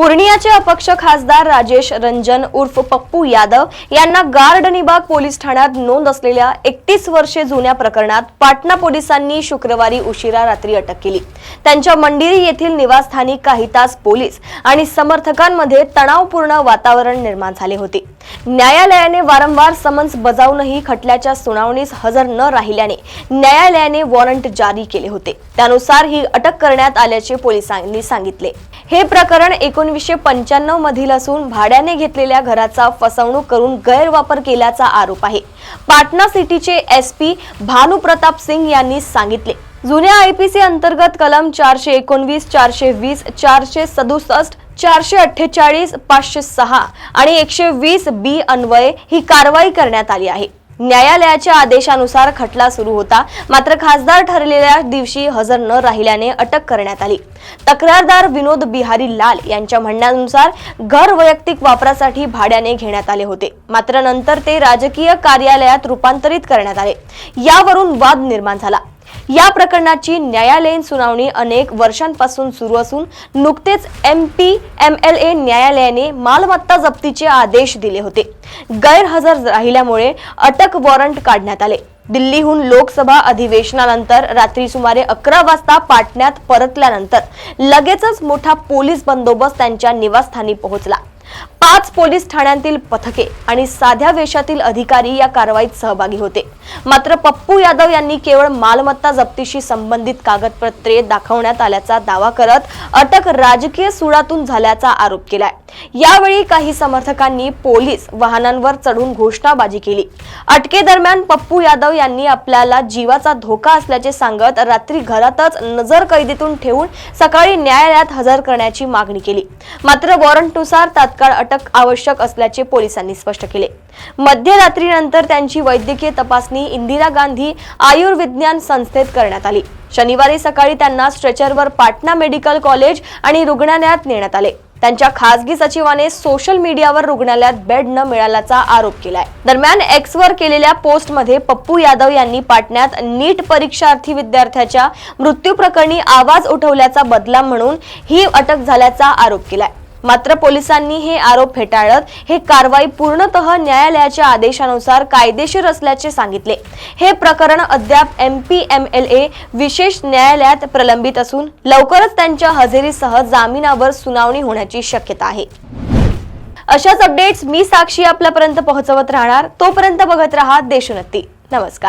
पूर्णियाचे अपक्ष खासदार राजेश रंजन उर्फ पप्पू यादव यांना गार्डनिबाग पोलीस ठाण्यात नोंद असलेल्या 31 वर्षे जुन्या प्रकरणात पाटणा पोलिसांनी शुक्रवारी उशिरा रात्री अटक केली। त्यांच्या मंडिरी येथील निवासस्थानी काही तास पोलीस आणि समर्थकांमध्ये तणावपूर्ण वातावरण निर्माण झाले होते। न्यायालयाने वारंवार समन्स बजावूनही खटल्याच्या सुनावणीस हजर न राहिल्याने न्यायालयाने वॉरंट जारी केले होते। त्यानुसार ही अटक करण्यात आल्याचे पोलिसांनी सांगितले। हे प्रकरण 1995 मधील असून भाड्याने घेतलेल्या घराचा फसवणूक करून गैरवापर केल्याचा आरोप आहे। पाटणा सिटीचे एसपी भानुप्रताप सिंग यांनी सांगितले। जुन्या आयपीसी अंतर्गत कलम 419, 420, 467, 448, 506 आणि 120 बी अन्वये ही कारवाई करण्यात आली आहे। न्यायालयाच्या आदेशानुसार खटला सुरू होता, मात्र खासदार ठरलेल्या दिवशी हजर न राहिल्याने अटक करण्यात आली। तक्रारदार विनोद बिहारी लाल यांच्या म्हणण्यानुसार घर वैयक्तिक वापरासाठी भाड्याने घेण्यात आले होते, मात्र नंतर ते राजकीय कार्यालयात रूपांतरित करण्यात आले। यावरून वाद निर्माण झाला। या प्रकरणाची न्यायालयीन सुनावणी अनेक वर्षांपासून सुरू असून नुकतेच MP-MLA न्यायालयाने मालमत्ता जप्तीचे आदेश दिले होते। गैरहजर राहिल्यामुळे अटक वॉरंट काढण्यात आले। दिल्लीहून लोकसभा अधिवेशनानंतर रात्री सुमारे 11 वाजता पाटण्यात परतल्यानंतर लगेचच मोठा पोलीस बंदोबस्त त्यांच्या निवासस्थानी पोहोचला। 5 पोलीस ठाण्यांतील पथके आणि साध्या वेशातील अधिकारी या कारवाईत सहभागी होते। मात्र पप्पू यादव यांनी केवळ मालमत्ता जप्तीशी संबंधित कागदपत्रे दाखवण्यात आल्याचा दावा करत अटक राजकीय सुडातून झाल्याचा आरोप केलाय। यावेळी काही समर्थकांनी पोलीस वाहनांवर चढून घोषणाबाजी केली। अटकेदरम्यान पप्पू यादव यांनी आपल्याला जीवाचा धोका असल्याचे सांगत रात्री घरातच नजर कैदेतून ठेवून सकाळी न्यायालयात हजर करण्याची मागणी केली। मात्र वॉरंटनुसार तात्काळ अटक आवश्यक असल्याचे पोलिसांनी स्पष्ट केले। मध्यरात्रीनंतर त्यांची वैद्यकीय तपासणी इंदिरा गांधी आयुर्विज्ञान संस्थेत करण्यात आली। शनिवारी सकाळी त्यांना स्ट्रेचरवर पाटणा मेडिकल कॉलेज आणि रुग्णालयात नेण्यात आले। त्यांच्या खासगी सचिवाने सोशल मीडियावर रुग्णालयात बेड न मिळाल्याचा आरोप केलाय। दरम्यान एक्सवर केलेल्या पोस्टमध्ये पप्पू यादव यांनी पाटण्यात नीट परीक्षार्थी विद्यार्थ्याच्या मृत्यू प्रकरणी आवाज उठवल्याचा बदला म्हणून ही अटक झाल्याचा आरोप केलाय। मात्र पोलिसांनी हे आरोप फेटाळत हे कारवाई पूर्णतः न्यायालयाच्या आदेशानुसार कायदेशीर असल्याचे सांगितले। हे प्रकरण अद्याप MP-MLA विशेष न्यायालयात प्रलंबित असून लवकरच त्यांच्या हजेरीसह जामिनावर सुनावणी होण्याची शक्यता आहे। अशाच अपडेट्स मी साक्षी आपल्यापर्यंत पोहोचवत राहणार। तोपर्यंत बघत रहा देशोन्नती। नमस्कार।